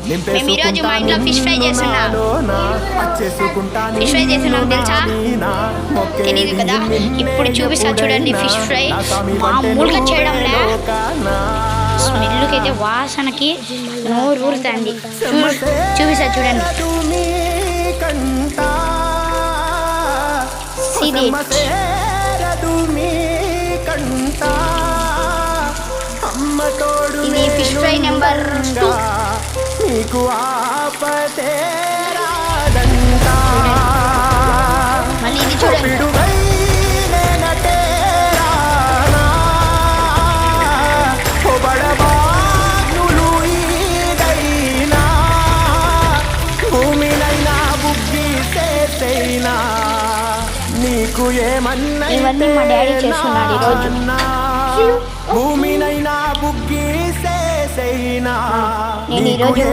మేము ఈరోజు మా ఇంట్లో ఫిష్ ఫ్రై చేస్తున్నాం. ఫిష్ ఫ్రై చేస్తున్నాం తెలుసా? తెలియదు కదా. ఇప్పుడు చూపిస్తా చూడండి. ఫిష్ ఫ్రై మామూలుగా చేయడంలే, స్మెల్కి అయితే వాసనకి నోరు ఊరుతుంది. చూపిస్తా చూడండి. ఇది ఫిష్ ఫ్రై నెంబర్ 2. మళ్ళీ ఇది చూడండి. ఇవన్నీ మా డాడీ చేస్తున్నాడు ఈరోజు. నేను ఈరోజు